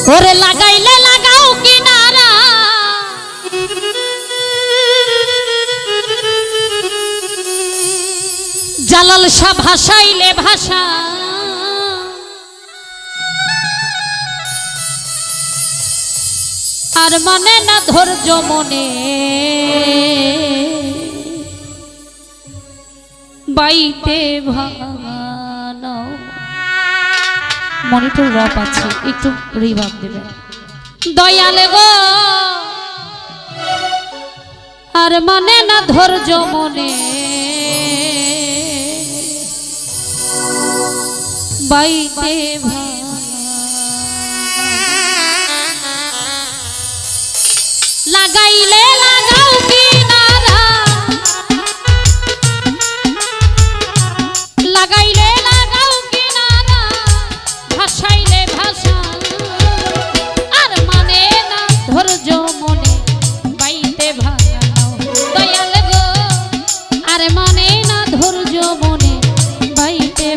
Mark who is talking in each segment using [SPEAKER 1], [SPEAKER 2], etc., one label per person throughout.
[SPEAKER 1] ওরে লাগাইলে লাগাও কিনারা জালাল শাহ ভাসাইলে ভাষা আর মানে না ধৈর্য মনে বাইতে ভাঙানো মনিটর রপ আছে একটু রিভাব দেবেন দয়াল গো আর মানে না ধৈর্য মনে বাইতে লাগাইলে লাগাও কিনারা লাগাইলে লাগাও কিনারা ভাসাইলে ভাষা আর মানে না ধৈর্য মনে বাইতে ভাঙাও দয়াল গো আর মানে না ধৈর্য মনে বাইতে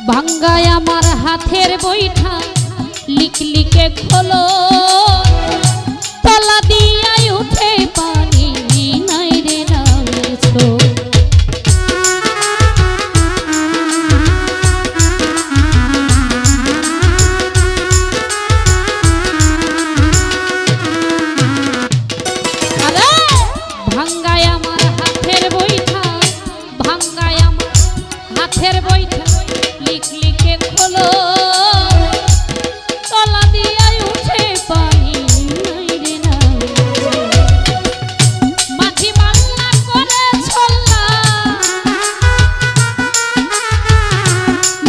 [SPEAKER 1] ভাঙ্গায় আমার হাতের বৈঠা লিক লিকে খোলো তলা দিয়াই উঠে পানি নাই রে নামেছো ভাঙ্গায় আমার হাতের বৈঠা ভাঙ্গায় আমার হাতের বৈঠা লিক লিকে খোলো তলা দিয়াই উঠে পানি নাই রে মাঝি মাল্লা করে ছল্লা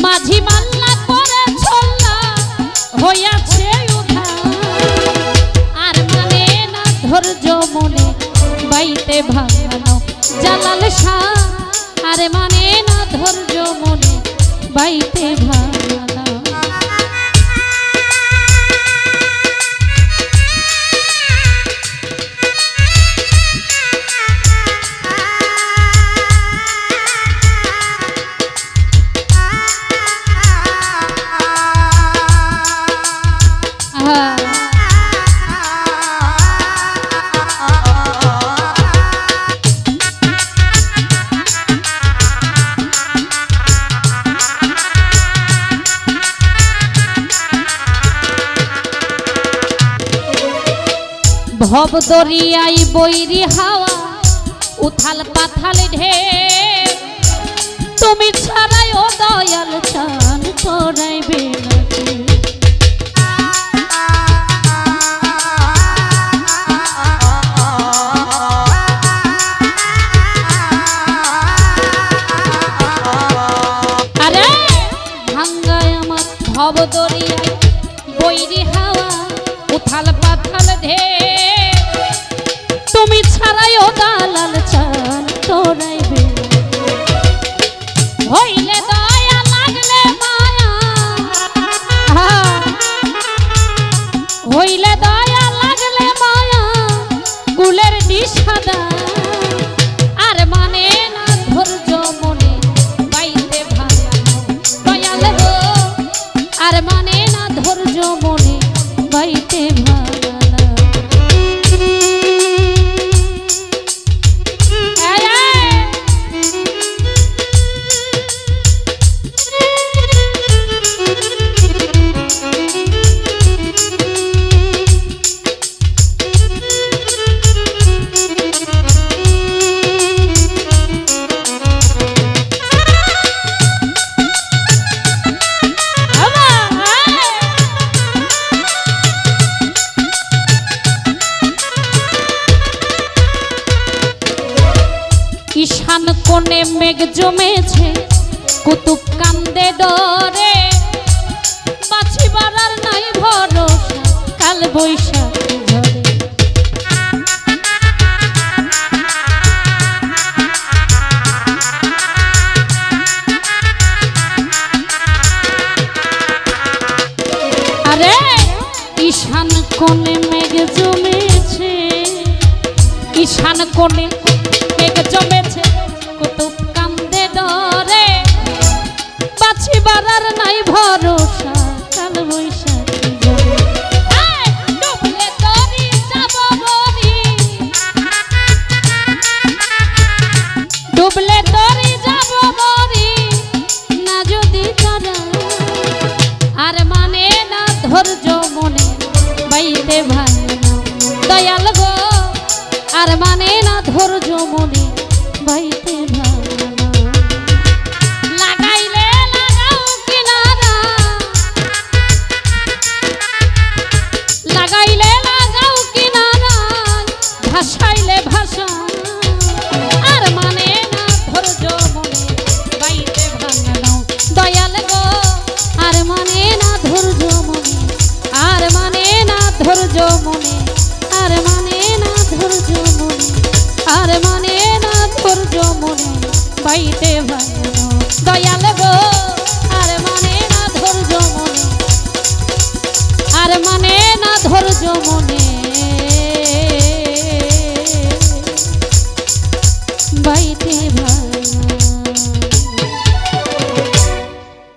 [SPEAKER 1] মাঝি মাল্লা করে ছল্লা হইয়াছে উঠা আর মানে না ধৈর্য মনে বাইতে ভাঙানো জালাল শাহ আর মানে না ধৈর্য মনে বাইতে ভাঙানো ভব দরিয়াই বৈরি হাওয়া উথাল পাথাল ঢের তুমি ছাড়াই ও দয়াল চান পড়াইবে আরে ভাঙ্গায় আমার ভব দরিয়াই বৈরি হাওয়া উথাল পাথাল ঢের তুমি ছাড়াই ও দালাল চান তোরাইবে হইলে দয়া লাগলে মায়া হইলে দয়া লাগলে মায়া কুলের নিষাদা আর মানে না ধৈর্য মনে বাইতে ভাঙানো দয়াল গো আর মানে না ধৈর্য মনে বাইতে ভাঙানো ঈশান কোণে মেঘ জমেছে কুতুব কান্দে ডরে বাঁচিবার আর নাই ভরসা কাল বৈশাখী ঝড়ে আরে ঈশান কোণে মেঘ জমেছে ঈশান কোণে মেঘ জমেছে কুতুব কান্দে ডরে বাঁচিবার আর নাই ভরসা কাল বৈশাখী ঝড়ে ডুবলে তরি যাব মরি ডুবলে তরি যাব মরি না যদি তারা আর মানে না ধৈর্য মনে বাইতে ভালো দয়াল গো আর মানে না ধৈর্য মনে বাইতে ভালো লাগাইলে লাগাও কিনারা লাগাইলে লাগাও কিনারা ভাসাইলে ভাষা আর মানে না ধৈর্য মনে বাইতে ভালো দয়াল গো আর মানে না ধৈর্য মনে আর মানে না ধৈর্য মনে আর মানে না ধৈর্য মনে আর মানে না ধৈর্য মনে বাইতে ভালো দয়াল গো আর মানে না ধৈর্য মনে আর মানে না ধৈর্য মনে